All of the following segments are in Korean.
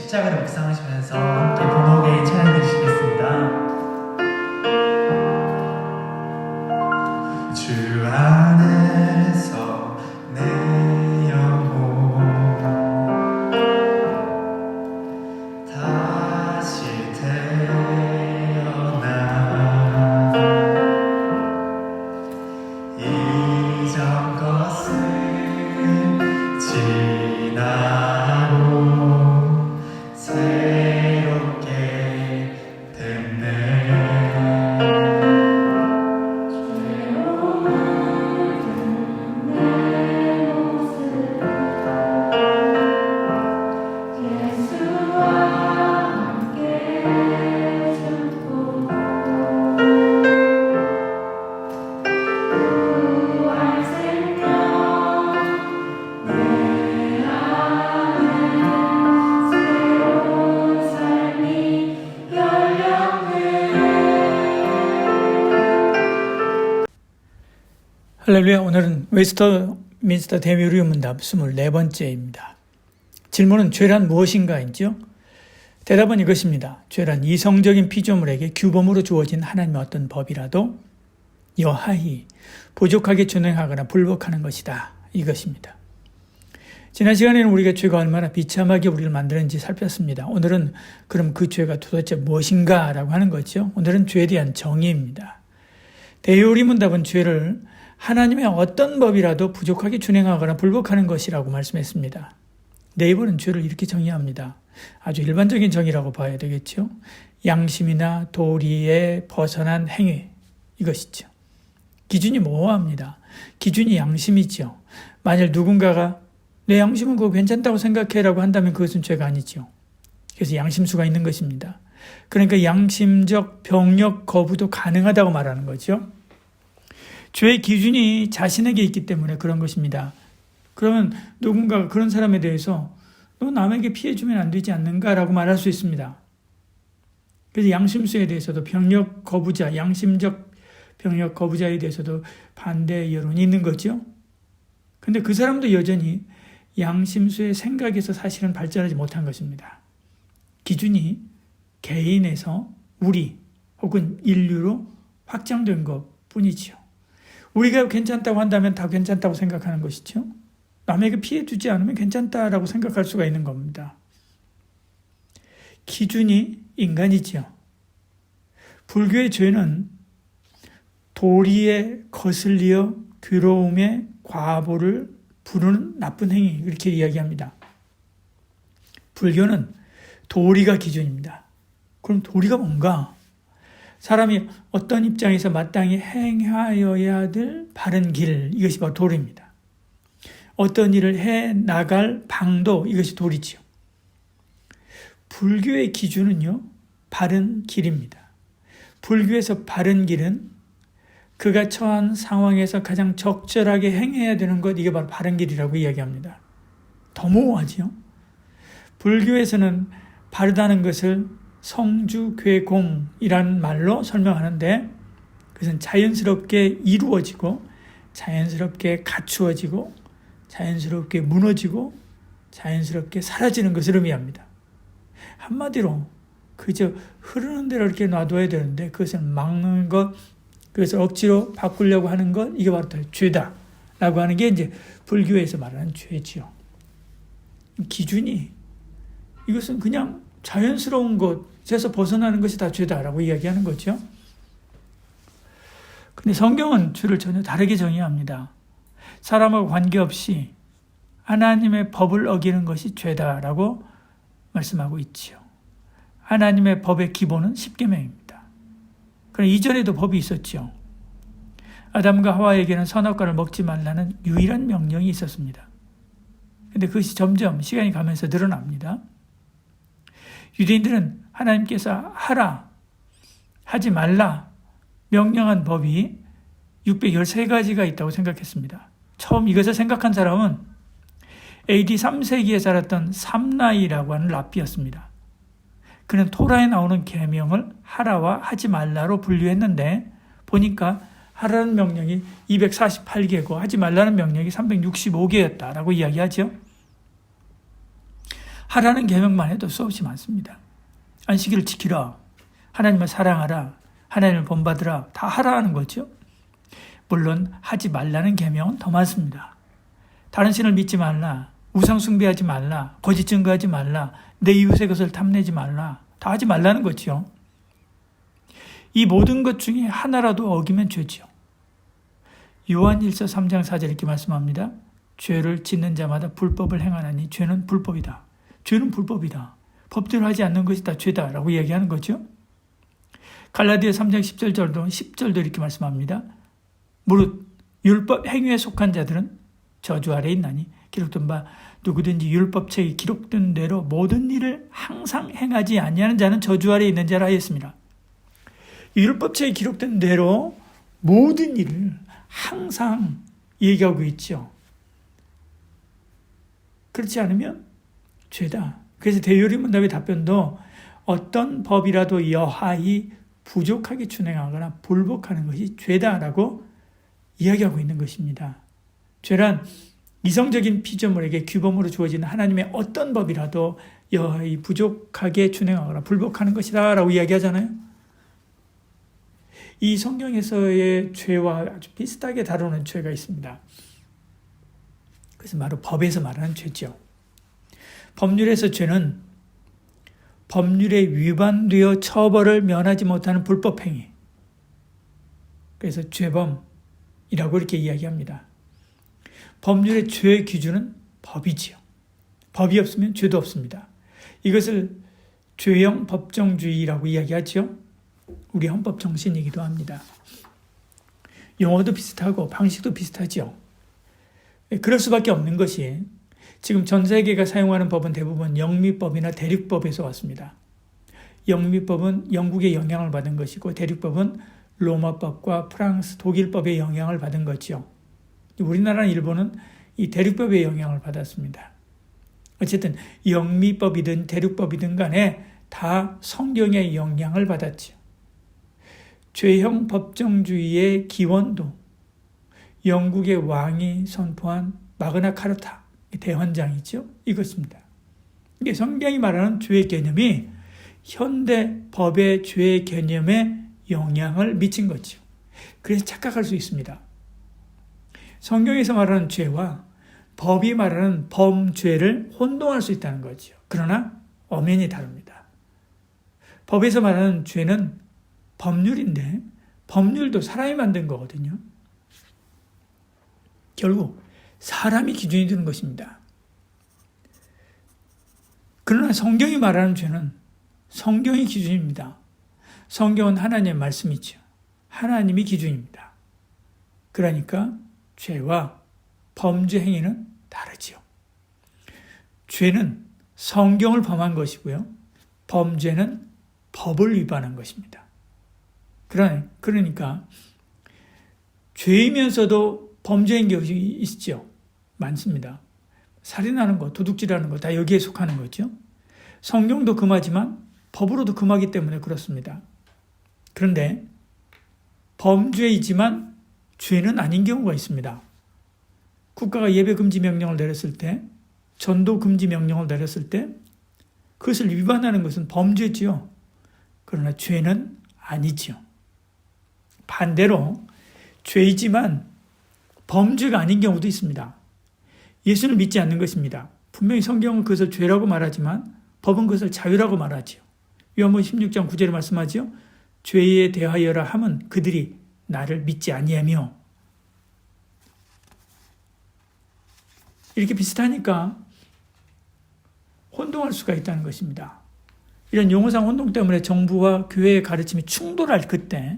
십자가를 묵상하시면서 함께 번호계의 찬양 드리시겠습니다. 주 안에서 내 영혼 다시 태어나 이전 것을 지나고 새롭게 됐네. 할렐루야. 오늘은 웨스터민스터 대묘리문답 24번째입니다. 질문은 죄란 무엇인가인지요? 대답은 이것입니다. 죄란 이성적인 피조물에게 규범으로 주어진 하나님의 어떤 법이라도 여하히 부족하게 준행하거나 불복하는 것이다. 이것입니다. 지난 시간에는 우리가 죄가 얼마나 비참하게 우리를 만드는지 살폈습니다. 오늘은 그럼 그 죄가 도대체 무엇인가 라고 하는 거죠. 오늘은 죄에 대한 정의입니다. 대요리문답은 죄를 하나님의 어떤 법이라도 부족하게 준행하거나 불복하는 것이라고 말씀했습니다. 네이버는 죄를 이렇게 정의합니다. 아주 일반적인 정의라고 봐야 되겠죠. 양심이나 도리에 벗어난 행위, 이것이죠. 기준이 모호합니다. 기준이 양심이죠. 만일 누군가가 내 양심은 그거 괜찮다고 생각해라고 한다면 그것은 죄가 아니죠. 그래서 양심수가 있는 것입니다. 그러니까 양심적 병력 거부도 가능하다고 말하는 거죠. 죄의 기준이 자신에게 있기 때문에 그런 것입니다. 그러면 누군가가 그런 사람에 대해서 너 남에게 피해 주면 안 되지 않는가라고 말할 수 있습니다. 그래서 양심수에 대해서도 병력 거부자, 양심적 병력 거부자에 대해서도 반대 여론이 있는 거죠. 근데 그 사람도 여전히 양심수의 생각에서 사실은 발전하지 못한 것입니다. 기준이 개인에서 우리 혹은 인류로 확장된 것 뿐이지요. 우리가 괜찮다고 한다면 다 괜찮다고 생각하는 것이죠. 남에게 피해 주지 않으면 괜찮다라고 생각할 수가 있는 겁니다. 기준이 인간이지요. 불교의 죄는 도리에 거슬리어 괴로움의 과보를 부르는 나쁜 행위, 이렇게 이야기합니다. 불교는 도리가 기준입니다. 그럼 도리가 뭔가? 사람이 어떤 입장에서 마땅히 행하여야 될 바른 길, 이것이 바로 도리입니다. 어떤 일을 해 나갈 방도, 이것이 도리지요. 불교의 기준은요, 바른 길입니다. 불교에서 바른 길은 그가 처한 상황에서 가장 적절하게 행해야 되는 것, 이게 바로 바른 길이라고 이야기합니다. 더 모호하지요. 불교에서는 바르다는 것을 성주괴공이라는 말로 설명하는데 그것은 자연스럽게 이루어지고 자연스럽게 갖추어지고 자연스럽게 무너지고 자연스럽게 사라지는 것을 의미합니다. 한마디로 그저 흐르는 대로 이렇게 놔둬야 되는데 그것을 막는 것, 그것을 억지로 바꾸려고 하는 것, 이게 바로 죄다라고 하는 게 이제 불교에서 말하는 죄지요. 기준이 이것은 그냥 자연스러운 것에서 벗어나는 것이 다 죄다라고 이야기하는 거죠. 근데 성경은 죄를 전혀 다르게 정의합니다. 사람하고 관계없이 하나님의 법을 어기는 것이 죄다라고 말씀하고 있지요. 하나님의 법의 기본은 십계명입니다. 그럼 이전에도 법이 있었죠. 아담과 하와에게는 선악과를 먹지 말라는 유일한 명령이 있었습니다. 근데 그것이 점점 시간이 가면서 늘어납니다. 유대인들은 하나님께서 하라, 하지 말라 명령한 법이 613가지가 있다고 생각했습니다. 처음 이것을 생각한 사람은 AD 3세기에 살았던 삼라이라고 하는 랍비였습니다. 그는 토라에 나오는 계명을 하라와 하지 말라로 분류했는데 보니까 하라는 명령이 248개고 하지 말라는 명령이 365개였다라고 이야기하죠. 하라는 계명만 해도 수없이 많습니다. 안식일을 지키라, 하나님을 사랑하라, 하나님을 본받으라, 다 하라는 거죠. 물론 하지 말라는 계명은 더 많습니다. 다른 신을 믿지 말라, 우상 숭배하지 말라, 거짓 증거하지 말라, 내 이웃의 것을 탐내지 말라, 다 하지 말라는 거죠. 이 모든 것 중에 하나라도 어기면 죄죠. 요한일서 3장 4절 이렇게 말씀합니다. 죄를 짓는 자마다 불법을 행하나니 죄는 불법이다. 죄는 불법이다. 법대로 하지 않는 것이 다 죄다라고 이야기하는 거죠. 갈라디아 3장 10절도 이렇게 말씀합니다. 무릇 율법 행위에 속한 자들은 저주 아래 있나니 기록된 바 누구든지 율법책에 기록된 대로 모든 일을 항상 행하지 아니하는 자는 저주 아래 있는 자라 하였습니다. 율법책에 기록된 대로 모든 일을 항상 얘기하고 있죠. 그렇지 않으면 죄다. 그래서 대요리문답의 답변도 어떤 법이라도 여하이 부족하게 준행하거나 불복하는 것이 죄다라고 이야기하고 있는 것입니다. 죄란 이성적인 피조물에게 규범으로 주어지는 하나님의 어떤 법이라도 여하이 부족하게 준행하거나 불복하는 것이다 라고 이야기하잖아요. 이 성경에서의 죄와 아주 비슷하게 다루는 죄가 있습니다. 그래서 바로 법에서 말하는 죄죠. 법률에서 죄는 법률에 위반되어 처벌을 면하지 못하는 불법행위. 그래서 죄범이라고 이렇게 이야기합니다. 법률의 죄의 기준은 법이지요. 법이 없으면 죄도 없습니다. 이것을 죄형 법정주의라고 이야기하죠. 우리 헌법 정신이기도 합니다. 용어도 비슷하고 방식도 비슷하죠. 그럴 수밖에 없는 것이 지금 전 세계가 사용하는 법은 대부분 영미법이나 대륙법에서 왔습니다. 영미법은 영국의 영향을 받은 것이고 대륙법은 로마법과 프랑스, 독일법의 영향을 받은 거죠. 우리나라는 일본은 이 대륙법의 영향을 받았습니다. 어쨌든 영미법이든 대륙법이든 간에 다 성경의 영향을 받았죠. 죄형 법정주의의 기원도 영국의 왕이 선포한 마그나 카르타 대헌장이죠. 이것입니다. 이게 성경이 말하는 죄의 개념이 현대 법의 죄의 개념에 영향을 미친 거죠. 그래서 착각할 수 있습니다. 성경에서 말하는 죄와 법이 말하는 범죄를 혼동할 수 있다는 거죠. 그러나 엄연히 다릅니다. 법에서 말하는 죄는 법률인데 법률도 사람이 만든 거거든요. 결국 사람이 기준이 되는 것입니다. 그러나 성경이 말하는 죄는 성경이 기준입니다. 성경은 하나님의 말씀이죠. 하나님이 기준입니다. 그러니까 죄와 범죄 행위는 다르지요. 죄는 성경을 범한 것이고요. 범죄는 법을 위반한 것입니다. 그러니까 죄이면서도 범죄인 것이 있죠. 많습니다. 살인하는 것, 도둑질하는 것 다 여기에 속하는 거죠. 성경도 금하지만 법으로도 금하기 때문에 그렇습니다. 그런데 범죄이지만 죄는 아닌 경우가 있습니다. 국가가 예배 금지 명령을 내렸을 때, 전도 금지 명령을 내렸을 때 그것을 위반하는 것은 범죄지요. 그러나 죄는 아니지요. 반대로 죄이지만 범죄가 아닌 경우도 있습니다. 예수를 믿지 않는 것입니다. 분명히 성경은 그것을 죄라고 말하지만 법은 그것을 자유라고 말하지요. 요한복음 16장 9절에 말씀하지요. 죄에 대하여라 함은 그들이 나를 믿지 아니하며. 이렇게 비슷하니까 혼동할 수가 있다는 것입니다. 이런 용어상 혼동 때문에 정부와 교회의 가르침이 충돌할 그때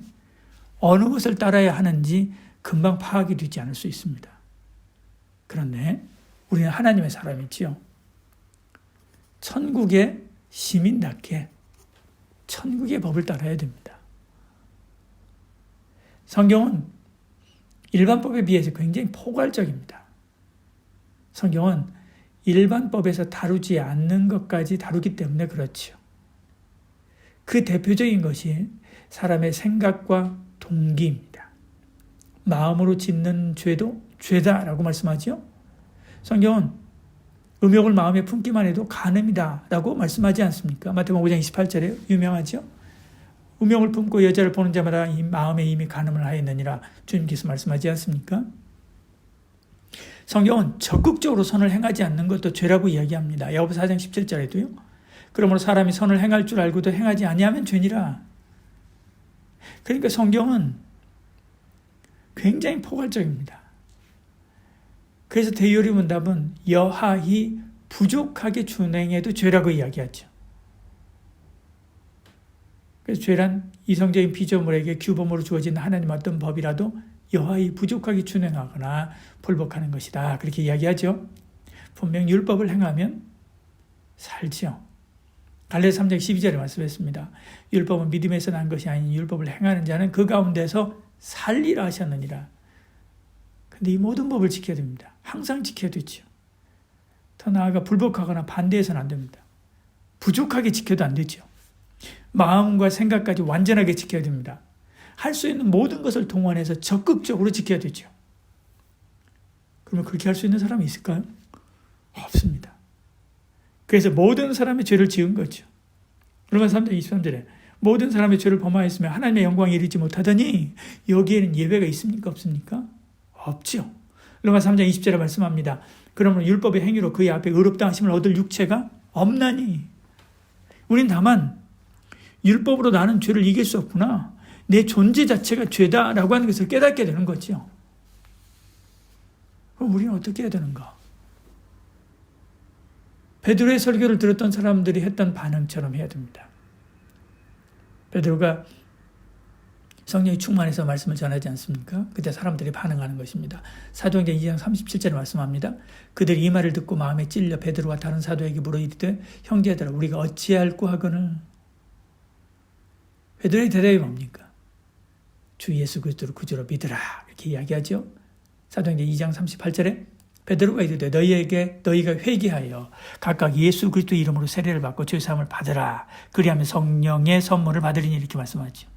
어느 것을 따라야 하는지 금방 파악이 되지 않을 수 있습니다. 그런데 우리는 하나님의 사람이지요. 천국의 시민답게 천국의 법을 따라야 됩니다. 성경은 일반법에 비해서 굉장히 포괄적입니다. 성경은 일반법에서 다루지 않는 것까지 다루기 때문에 그렇지요. 그 대표적인 것이 사람의 생각과 동기입니다. 마음으로 짓는 죄도 죄다라고 말씀하죠. 성경은 음욕을 마음에 품기만 해도 간음이다 라고 말씀하지 않습니까? 마태복음 5장 28절에 유명하죠. 음욕을 품고 여자를 보는 자마다 이 마음에 이미 간음을 하였느니라 주님께서 말씀하지 않습니까? 성경은 적극적으로 선을 행하지 않는 것도 죄라고 이야기합니다. 야고보서 4장 17절에도요. 그러므로 사람이 선을 행할 줄 알고도 행하지 아니하면 죄니라. 그러니까 성경은 굉장히 포괄적입니다. 그래서 대요리 문답은 여하히 부족하게 준행해도 죄라고 이야기하죠. 그래서 죄란 이성적인 피조물에게 규범으로 주어진 하나님 어떤 법이라도 여하히 부족하게 준행하거나 불복하는 것이다. 그렇게 이야기하죠. 분명 율법을 행하면 살지요. 갈라디아 3장 12절에 말씀했습니다. 율법은 믿음에서 난 것이 아닌 율법을 행하는 자는 그 가운데서 살리라 하셨느니라. 근데 이 모든 법을 지켜야 됩니다. 항상 지켜야 되죠. 더 나아가 불복하거나 반대해서는 안 됩니다. 부족하게 지켜도 안 되죠. 마음과 생각까지 완전하게 지켜야 됩니다. 할 수 있는 모든 것을 동원해서 적극적으로 지켜야 되죠. 그러면 그렇게 할 수 있는 사람이 있을까요? 없습니다. 그래서 모든 사람의 죄를 지은 거죠. 로마서 3장 23절에 모든 사람의 죄를 범하였으며 하나님의 영광에 이르지 못하더니 여기에는 예외가 있습니까? 없습니까? 없죠. 로마서 3장 20절에 말씀합니다. 그러면 율법의 행위로 그의 앞에 의롭다 하심을 얻을 육체가 없나니. 우린 다만 율법으로 나는 죄를 이길 수 없구나. 내 존재 자체가 죄다라고 하는 것을 깨닫게 되는 거죠. 그럼 우리는 어떻게 해야 되는가? 베드로의 설교를 들었던 사람들이 했던 반응처럼 해야 됩니다. 베드로가 성령이 충만해서 말씀을 전하지 않습니까? 그때 사람들이 반응하는 것입니다. 사도행전 2장 37절에 말씀합니다. 그들이 이 말을 듣고 마음에 찔려 베드로와 다른 사도에게 물어 이르되 형제들아 우리가 어찌할꼬 하거늘. 베드로의 대답이 뭡니까? 주 예수 그리스도를 구주로 믿으라 이렇게 이야기하죠. 사도행전 2장 38절에 베드로가 이르되 너희가 회개하여 각각 예수 그리스도 이름으로 세례를 받고 죄 사함을 받으라. 그리하면 성령의 선물을 받으리니 이렇게 말씀하죠.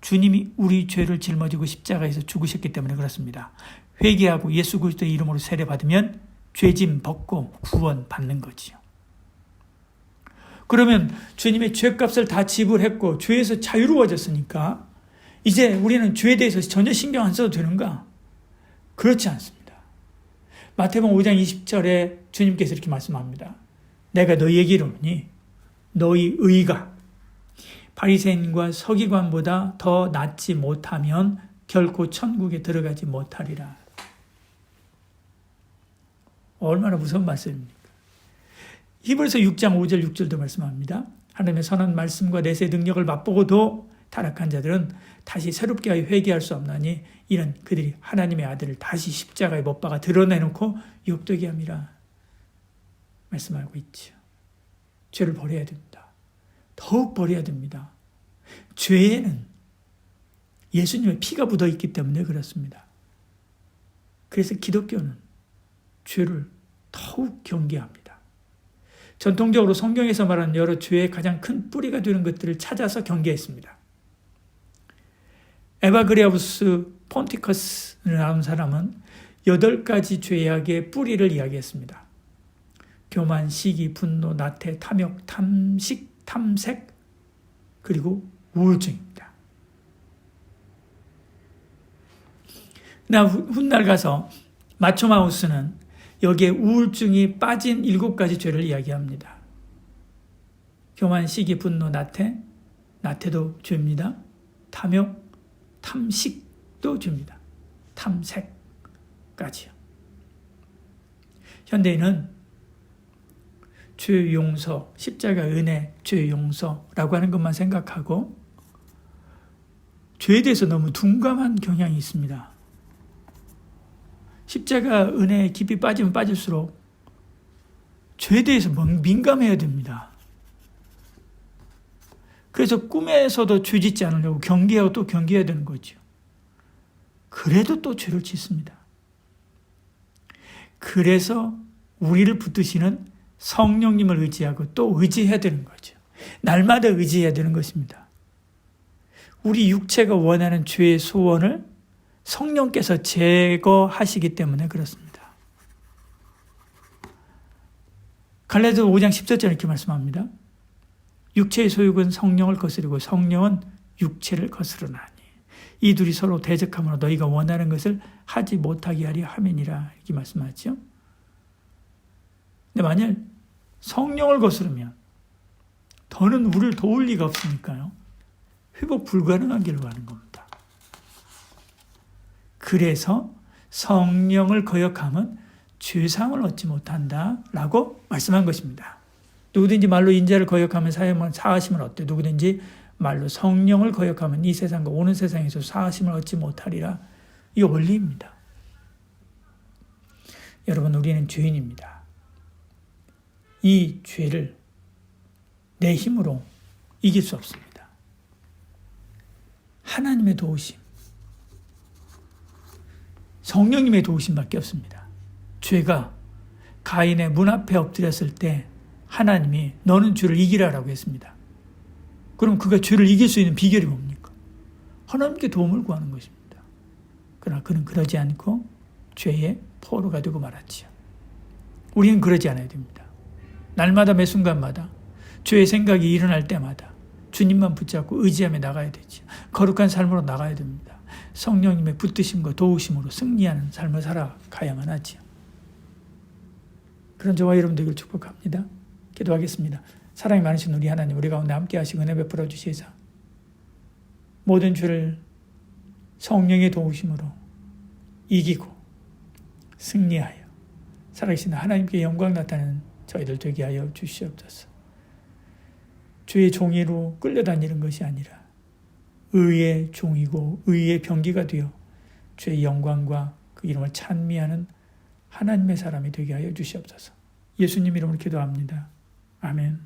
주님이 우리 죄를 짊어지고 십자가에서 죽으셨기 때문에 그렇습니다. 회개하고 예수 그리스도의 이름으로 세례 받으면 죄짐 벗고 구원 받는 거지요. 그러면 주님의 죄값을 다 지불했고 죄에서 자유로워졌으니까 이제 우리는 죄에 대해서 전혀 신경 안 써도 되는가? 그렇지 않습니다. 마태복음 5장 20절에 주님께서 이렇게 말씀합니다. 내가 너희에게 이르노니 너희 의가 바리새인과 서기관보다 더 낫지 못하면 결코 천국에 들어가지 못하리라. 얼마나 무서운 말씀입니까? 히브리서 6장 5절 6절도 말씀합니다. 하나님의 선한 말씀과 내세의 능력을 맛보고도 타락한 자들은 다시 새롭게 하여 회개할 수 없나니 이는 그들이 하나님의 아들을 다시 십자가에 못 박아 드러내놓고 욕되게 함이라 말씀하고 있죠. 죄를 버려야 됩니다. 더욱 버려야 됩니다. 죄에는 예수님의 피가 묻어있기 때문에 그렇습니다. 그래서 기독교는 죄를 더욱 경계합니다. 전통적으로 성경에서 말하는 여러 죄의 가장 큰 뿌리가 되는 것들을 찾아서 경계했습니다. 에바그리아부스 폰티커스라는 사람은 8가지 죄악의 뿌리를 이야기했습니다. 교만, 시기, 분노, 나태, 탐욕, 탐식, 탐색, 그리고 우울증입니다. 나 훗날 가서 마초마우스는 여기에 우울증이 빠진 7가지 죄를 이야기합니다. 교만, 시기, 분노, 나태, 나태도 죄입니다. 탐욕, 탐식도 죄입니다. 탐색까지요. 현대인은 죄 용서, 십자가 은혜, 죄 용서라고 하는 것만 생각하고 죄에 대해서 너무 둔감한 경향이 있습니다. 십자가 은혜에 깊이 빠지면 빠질수록 죄에 대해서 민감해야 됩니다. 그래서 꿈에서도 죄 짓지 않으려고 경계하고 또 경계해야 되는 거죠. 그래도 또 죄를 짓습니다. 그래서 우리를 붙드시는 성령님을 의지하고 또 의지해야 되는 거죠. 날마다 의지해야 되는 것입니다. 우리 육체가 원하는 죄의 소원을 성령께서 제거하시기 때문에 그렇습니다. 갈라디아서 5장 14절 이렇게 말씀합니다. 육체의 소욕은 성령을 거스르고 성령은 육체를 거스르나니 이 둘이 서로 대적함으로 너희가 원하는 것을 하지 못하게 하려 함이니라 이렇게 말씀하죠. 근데 만약 성령을 거스르면 더는 우리를 도울 리가 없으니까요. 회복 불가능한 길로 가는 겁니다. 그래서 성령을 거역하면 죄상을 얻지 못한다라고 말씀한 것입니다. 누구든지 말로 인자를 거역하면 사하심을 얻되 누구든지 말로 성령을 거역하면 이 세상과 오는 세상에서 사하심을 얻지 못하리라. 이 원리입니다. 여러분, 우리는 죄인입니다. 이 죄를 내 힘으로 이길 수 없습니다. 하나님의 도우심, 성령님의 도우심밖에 없습니다. 죄가 가인의 문 앞에 엎드렸을 때 하나님이 너는 죄를 이기라라고 했습니다. 그럼 그가 죄를 이길 수 있는 비결이 뭡니까? 하나님께 도움을 구하는 것입니다. 그러나 그는 그러지 않고 죄의 포로가 되고 말았지요. 우리는 그러지 않아야 됩니다. 날마다 매 순간마다 죄의 생각이 일어날 때마다 주님만 붙잡고 의지하며 나가야 되죠. 거룩한 삶으로 나가야 됩니다. 성령님의 붙드심과 도우심으로 승리하는 삶을 살아가야만 하지요. 그런 저와 여러분 되기를 축복합니다. 기도하겠습니다. 사랑이 많으신 우리 하나님, 우리 가운데 함께 하시고 은혜 베풀어 주시사 모든 죄를 성령의 도우심으로 이기고 승리하여 살아계신 하나님께 영광 나타내는 저희들 되게 하여 주시옵소서. 죄의 종이로 끌려다니는 것이 아니라 의의 종이고 의의 병기가 되어 죄의 영광과 그 이름을 찬미하는 하나님의 사람이 되게 하여 주시옵소서. 예수님 이름으로 기도합니다. 아멘.